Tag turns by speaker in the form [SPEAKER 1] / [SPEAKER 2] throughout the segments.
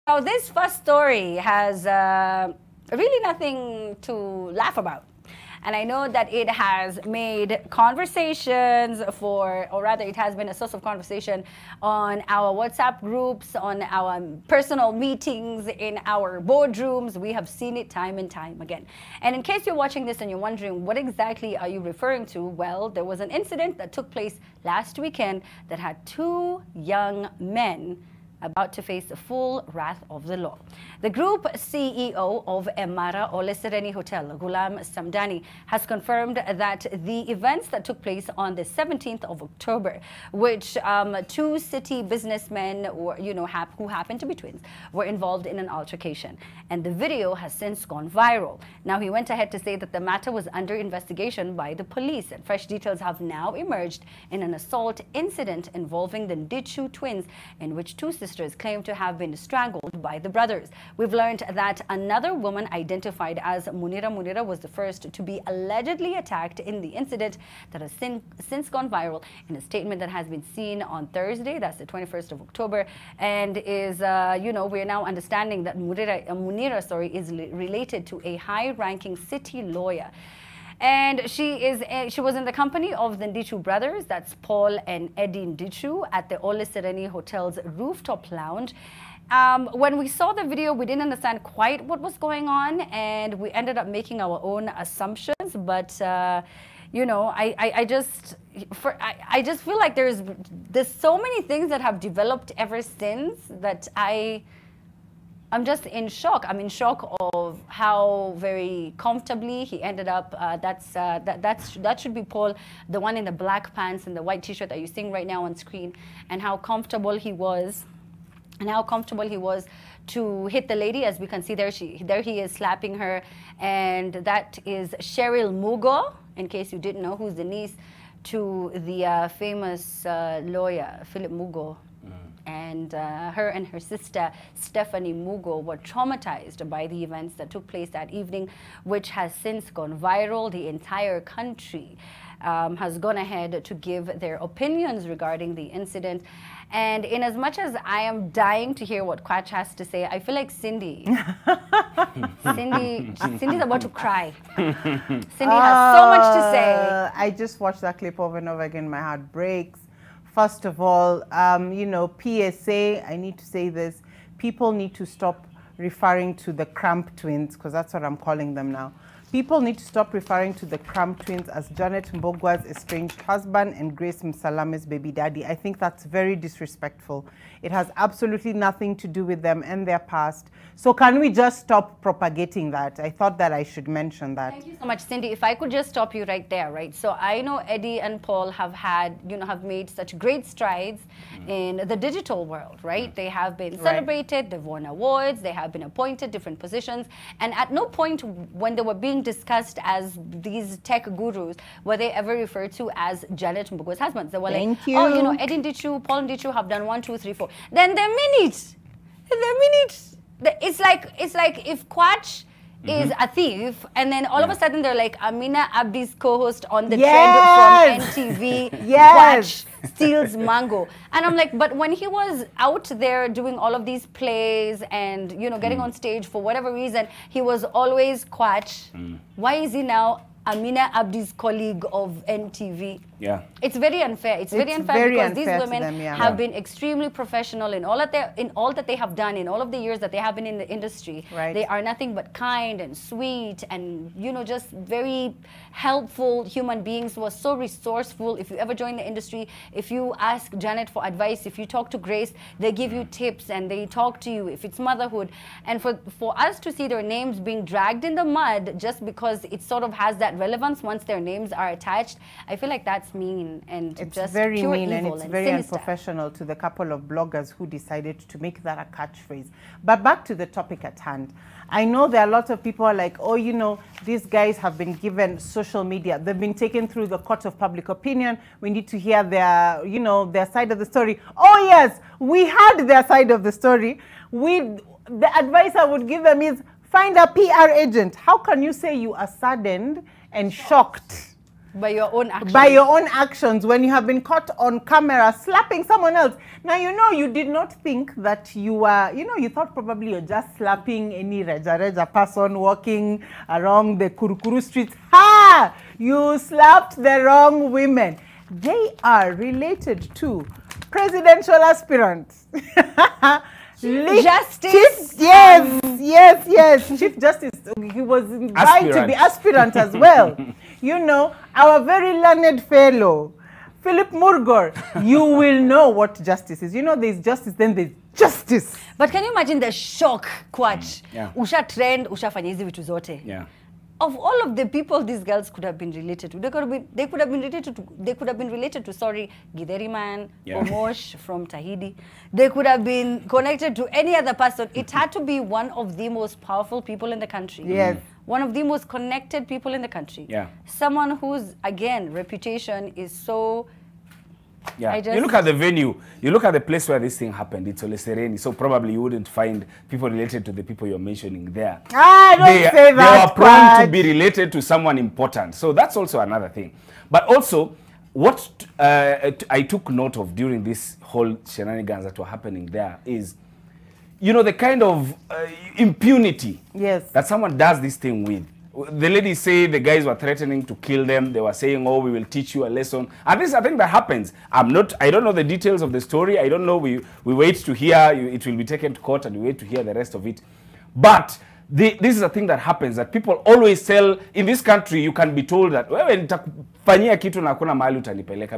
[SPEAKER 1] Now, this first story has really nothing to laugh about. And I know that it has made conversations or rather it has been a source of conversation on our WhatsApp groups, on our personal meetings, in our boardrooms. We have seen it time and time again. And in case you're watching this and you're wondering, what exactly are you referring to? Well, there was an incident that took place last weekend that had two young men about to face the full wrath of the law. The group CEO of Emara Ole Sereni Hotel, Ghulam Samdani, has confirmed that the events that took place on the 17th of October, which two city businessmen were, who happened to be twins, were involved in an altercation. And the video has since gone viral. Now, he went ahead to say that the matter was under investigation by the police, and fresh details have now emerged in an assault incident involving the Ndichus twins, in which two sisters claim to have been strangled by the brothers. We've learned that another woman identified as Munira was the first to be allegedly attacked in the incident that has since gone viral in a statement that has been seen on Thursday, that's the 21st of October, and is, we're now understanding that Munira is related to a high-ranking city lawyer. And she was in the company of the Ndichus brothers, that's Paul and Eddie Ndichus, at the Ole Sereni Hotel's rooftop lounge. When we saw the video, we didn't understand quite what was going on, and we ended up making our own assumptions. But I just feel like there's so many things that have developed ever since that I'm just in shock. I'm in shock of how very comfortably he ended up. That should be Paul, the one in the black pants and the white T-shirt that you're seeing right now on screen, and how comfortable he was, to hit the lady. As we can see there, he is slapping her, and that is Cheryl Mugo, in case you didn't know, who's the niece to the famous lawyer Philip Mugo. And her and her sister, Stephanie Mugo, were traumatized by the events that took place that evening, which has since gone viral. The entire country has gone ahead to give their opinions regarding the incident. And in as much as I am dying to hear what Kwach has to say, I feel like Cindy's about to cry. Cindy has so much to say.
[SPEAKER 2] I just watched that clip over and over again. My heart breaks. First of all, PSA, I need to say this. People need to stop referring to the Cramp twins, because that's what I'm calling them now. People need to stop referring to the Cramp twins as Janet Mbogwa's estranged husband and Grace Msalame's baby daddy. I think that's very disrespectful. It has absolutely nothing to do with them and their past. So can we just stop propagating that? I thought that I should mention that.
[SPEAKER 1] Thank you so much, Cindy. If I could just stop you right there, right? So I know Eddie and Paul have made such great strides in the digital world, right? They have been celebrated, they've won awards, they have been appointed different positions, and at no point when they were being discussed as these tech gurus were they ever referred to as Janet Mbogwa's husbands. They were like, oh, Eddie Ndichus, Paul Ndichus have done 1, 2, 3, 4. Then the minute, it's like if Kwach is a thief, and then all of a sudden they're like, Amina Abdi's co-host on the trend from MTV, Kwach steals mango. And I'm like, but when he was out there doing all of these plays and, getting on stage for whatever reason, he was always Kwach. Why is he now Amina Abdi's colleague of NTV?
[SPEAKER 3] Yeah.
[SPEAKER 1] It's very unfair. It's very unfair because these women have been extremely professional in all that they have done in all of the years that they have been in the industry.
[SPEAKER 2] Right.
[SPEAKER 1] They are nothing but kind and sweet and, just very helpful human beings who are so resourceful. If you ever join the industry, if you ask Janet for advice, if you talk to Grace, they give you tips and they talk to you if it's motherhood. And for us to see their names being dragged in the mud just because it sort of has that relevance once their names are attached, I feel like that's mean and
[SPEAKER 2] it's
[SPEAKER 1] just
[SPEAKER 2] very
[SPEAKER 1] pure
[SPEAKER 2] mean
[SPEAKER 1] evil
[SPEAKER 2] and it's
[SPEAKER 1] and
[SPEAKER 2] very
[SPEAKER 1] sinister.
[SPEAKER 2] Unprofessional to the couple of bloggers who decided to make that a catchphrase. But back to the topic at hand. I know there are lots of people who are like, oh, these guys have been given social media. They've been taken through the court of public opinion. We need to hear their, their side of the story. Oh yes, we had their side of the story. The advice I would give them is find a PR agent. How can you say you are saddened and shocked
[SPEAKER 1] By your own actions.
[SPEAKER 2] By your own actions, when you have been caught on camera slapping someone else. Now, you know, you did not think that you were, you know, you thought probably you're just slapping any reja person walking around the Kurukuru streets. Ha! You slapped the wrong women. They are related to presidential aspirants.
[SPEAKER 1] Justice.
[SPEAKER 2] Yes. Chief Justice. He was invited to be aspirant as well. You know, our very learned fellow, Philip Murgor. You will know what justice is. You know, there's justice, then there's justice.
[SPEAKER 1] But can you imagine the shock, Kwach?
[SPEAKER 2] Yeah.
[SPEAKER 1] Usha trend, usha fanya hizi vitu zote.
[SPEAKER 2] Yeah.
[SPEAKER 1] Of all of the people these girls could have been related to, they could have been related to, sorry, Githeri Man, Omosh from Tahidi. They could have been connected to any other person. It had to be one of the most powerful people in the country.
[SPEAKER 2] Yes.
[SPEAKER 1] One of the most connected people in the country.
[SPEAKER 2] Yeah.
[SPEAKER 1] Someone whose, again, reputation is so...
[SPEAKER 3] Yeah, you look at the venue, you look at the place where this thing happened, it's Ole Sereni, so probably you wouldn't find people related to the people you're mentioning there.
[SPEAKER 2] Don't say that.
[SPEAKER 3] They were prone to be related to someone important. So that's also another thing. But also, what I took note of during this whole shenanigans that were happening there is, you know, the kind of impunity that someone does this thing with. The ladies say the guys were threatening to kill them. They were saying, oh, we will teach you a lesson. And this is a thing that happens. I don't know the details of the story. I don't know. We wait to hear. It will be taken to court and we wait to hear the rest of it. But this is a thing that happens, that people always tell. In this country, you can be told that,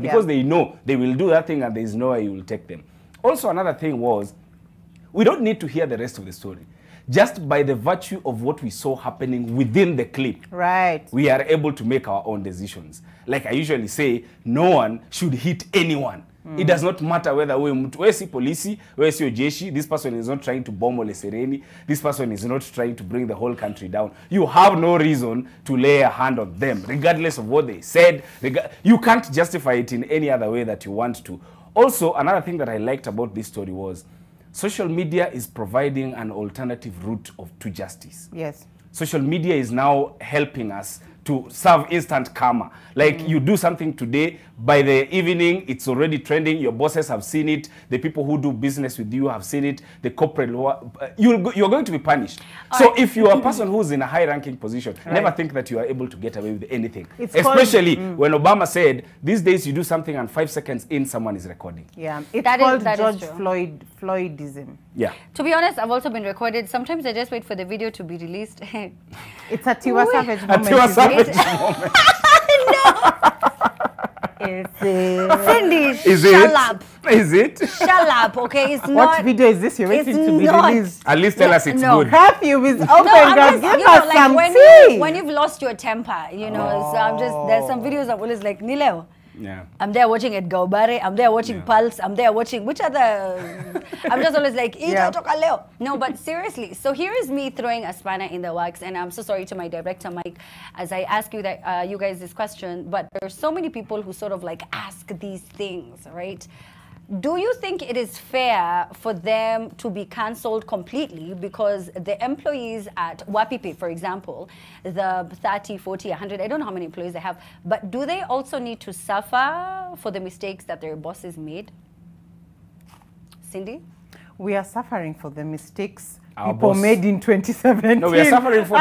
[SPEAKER 3] because they know they will do that thing and there is no way you will take them. Also, another thing was, we don't need to hear the rest of the story. Just by the virtue of what we saw happening within the clip, we are able to make our own decisions. Like I usually say, no one should hit anyone. It does not matter whether we see police, we see jeshi. This person is not trying to bomb Ole Sereni. This person is not trying to bring the whole country down. You have no reason to lay a hand on them, regardless of what they said. You can't justify it in any other way that you want to. Also, another thing that I liked about this story was, social media is providing an alternative route to justice.
[SPEAKER 2] Yes.
[SPEAKER 3] Social media is now helping us to serve instant karma. Like you do something today, by the evening, it's already trending. Your bosses have seen it. The people who do business with you have seen it. The corporate law, you're going to be punished. So if you are a person who's in a high-ranking position, never think that you are able to get away with anything. Especially when Obama said, these days you do something and 5 seconds in, someone is recording.
[SPEAKER 2] Yeah, it's called George Floydism.
[SPEAKER 3] Yeah.
[SPEAKER 1] To be honest, I've also been recorded. Sometimes I just wait for the video to be released.
[SPEAKER 2] It's a Tiwa Savage moment.
[SPEAKER 3] A Tiwa Savage moment.
[SPEAKER 1] No. Cindy, shut up.
[SPEAKER 3] Is it?
[SPEAKER 1] Shut up, okay? It's not.
[SPEAKER 2] What video is this you're waiting to be released?
[SPEAKER 3] At least tell us it's good.
[SPEAKER 2] Curfew is open,
[SPEAKER 1] no,
[SPEAKER 2] give us
[SPEAKER 1] like
[SPEAKER 2] some tea.
[SPEAKER 1] when you've lost your temper, you know, so I'm just, there's some videos I'm always like, Nileo.
[SPEAKER 3] Yeah.
[SPEAKER 1] I'm there watching Ed Gaubare, I'm there watching Pulse, I'm there watching which other I'm just always like no, but seriously, so here is me throwing a spanner in the works, and I'm so sorry to my director Mike as I ask you that you guys this question, but there's so many people who sort of like ask these things, right? Do you think it is fair for them to be cancelled completely because the employees at Wapipi, for example, the 30, 40, 100, I don't know how many employees they have, but do they also need to suffer for the mistakes that their bosses made? Cindy?
[SPEAKER 2] We are suffering for the mistakes people made in 2017.
[SPEAKER 3] No, we are suffering for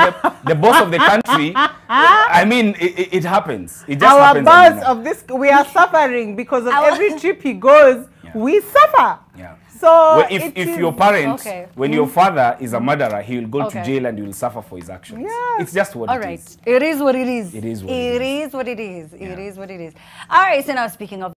[SPEAKER 3] the boss of the country. I mean, it happens. It just happens.
[SPEAKER 2] Our boss of this, we are suffering because of every trip he goes, we suffer.
[SPEAKER 3] Yeah.
[SPEAKER 2] So
[SPEAKER 3] well, if your parent, when your father is a murderer, he will go to jail and you will suffer for his actions.
[SPEAKER 2] Yes.
[SPEAKER 3] It's just what it is.
[SPEAKER 1] It is what it is.
[SPEAKER 3] It is what it is.
[SPEAKER 1] It is what it is. It is what it is. All right, so now speaking of